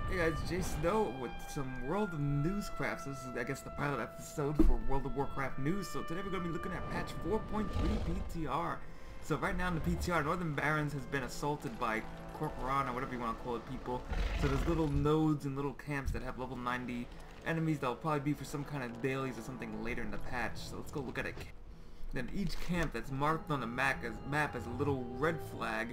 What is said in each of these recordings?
Hey guys, Jsnow with some World of Newscraft. So this is, I guess, the pilot episode for World of Warcraft news. So today we're going to be looking at patch 4.3 PTR. So right now in the PTR, Northern Barrens has been assaulted by Corcoran, or whatever you want to call it, people. So there's little nodes and little camps that have level 90 enemies that will probably be for some kind of dailies or something later in the patch. So let's go look at it. Then each camp that's marked on the map as a little red flag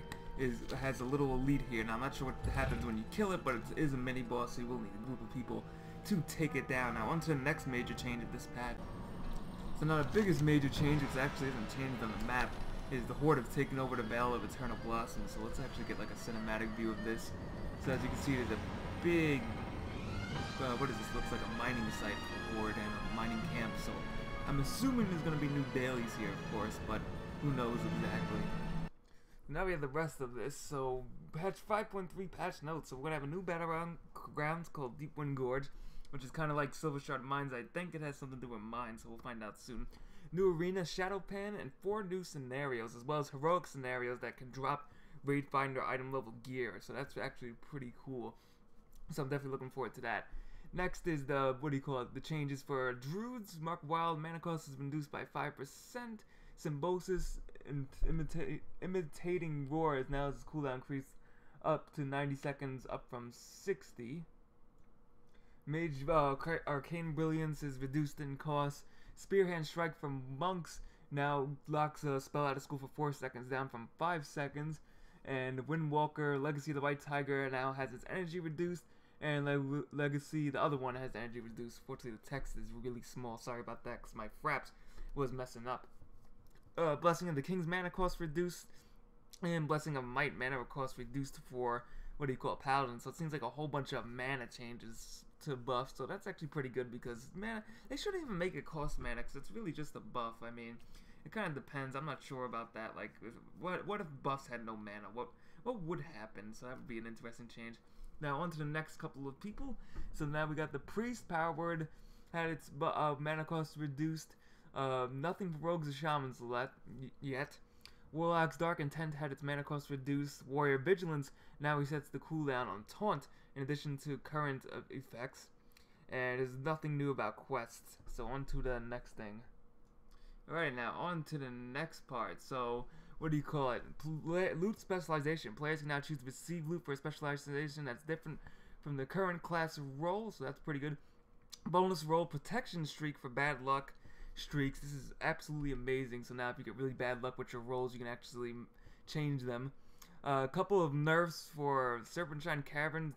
has a little elite here. Now I'm not sure what happens when you kill it, but it is a mini boss, so you will need a group of people to take it down. Now on to the next major change of this patch. So now the biggest major change, which actually isn't changed on the map, is the Horde have taken over the Vale of Eternal Blossom. So let's actually get like a cinematic view of this. So as you can see, there's a big what is this? Looks like a mining site for Horde and a mining camp. So I'm assuming there's going to be new dailies here, of course, but who knows exactly. Now we have the rest of this. So patch 5.3 patch notes. So we're going to have a new battlegrounds called Deepwind Gorge, which is kind of like Silver Shard Mines. I think it has something to do with mines, so we'll find out soon. New arena, Shadow Pan, and 4 new scenarios, as well as heroic scenarios that can drop Raid Finder item level gear. So that's actually pretty cool. So I'm definitely looking forward to that. Next is the, the changes for Druids. Mark Wild, mana cost has been reduced by 5%. Symbiosis and imitating Roar is now its cooldown increased up to 90 seconds, up from 60. Mage Arcane Brilliance is reduced in cost. Spearhand Strike from Monks now locks a spell out of school for 4 seconds, down from 5 seconds. And Windwalker Legacy of the White Tiger now has its energy reduced. And Legacy, the other one, has energy reduced. Fortunately, the text is really small. Sorry about that, because my fraps was messing up. Blessing of the King's mana cost reduced. And Blessing of Might mana cost reduced for, Paladin. So it seems like a whole bunch of mana changes to buff. So that's actually pretty good, because mana, they shouldn't even make it cost mana, because it's really just a buff. I mean, it kind of depends. I'm not sure about that. Like, what if buffs had no mana? What would happen? So that would be an interesting change. Now on to the next couple of people. So now we got the Priest. Power Word had its mana cost reduced. Nothing for Rogues or Shamans yet. Warlock's Dark Intent had its mana cost reduced. Warrior Vigilance now resets the cooldown on Taunt in addition to current effects. And there's nothing new about quests. So on to the next thing. Alright, now on to the next part. So loot specialization. Players can now choose to receive loot for a specialization that's different from the current class role, so that's pretty good. Bonus roll protection streak for bad luck streaks. This is absolutely amazing. So now if you get really bad luck with your rolls, you can actually change them. A couple of nerfs for Serpentine Cavern,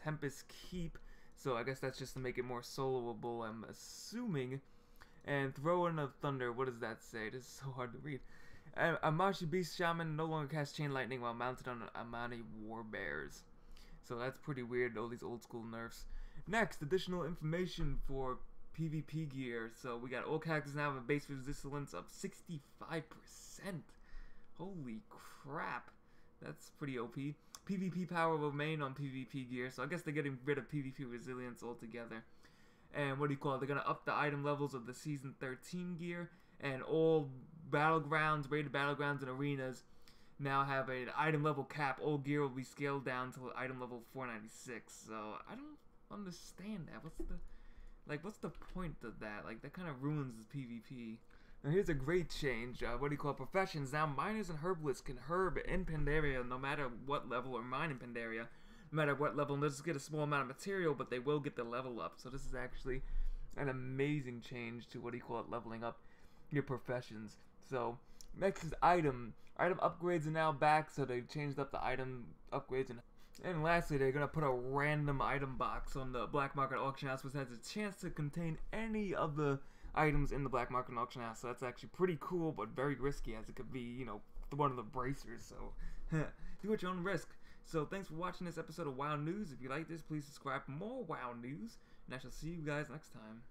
Tempest Keep. So I guess that's just to make it more soloable, I'm assuming. And Throne of Thunder, what does that say? This is so hard to read. Amashi Beast Shaman no longer casts Chain Lightning while mounted on Amani Warbears. So that's pretty weird, all these old school nerfs. Next, additional information for PvP gear. So we got all characters now have a base resistance of 65%. Holy crap. That's pretty OP. PvP power will remain on PvP gear. So I guess they're getting rid of PvP resilience altogether. And they're going to up the item levels of the Season 13 gear. And all battlegrounds, rated battlegrounds, and arenas now have an item level cap. All gear will be scaled down to item level 496. So I don't understand that. What's the point of that? Like, that kind of ruins the PvP. Now here's a great change. Professions. Now miners and herbalists can herb in Pandaria no matter what level, or mine in Pandaria no matter what level, and they'll just get a small amount of material, but they will get the level up. So this is actually an amazing change to leveling up your professions. So next is item upgrades are now back, so they changed up the item upgrades. And lastly, they're gonna put a random item box on the black market auction house, which has a chance to contain any of the items in the black market auction house. So that's actually pretty cool, but very risky, as it could be, one of the bracers. So do at your own risk. So thanks for watching this episode of WoW News. If you like this, please subscribe for more WoW News, and I shall see you guys next time.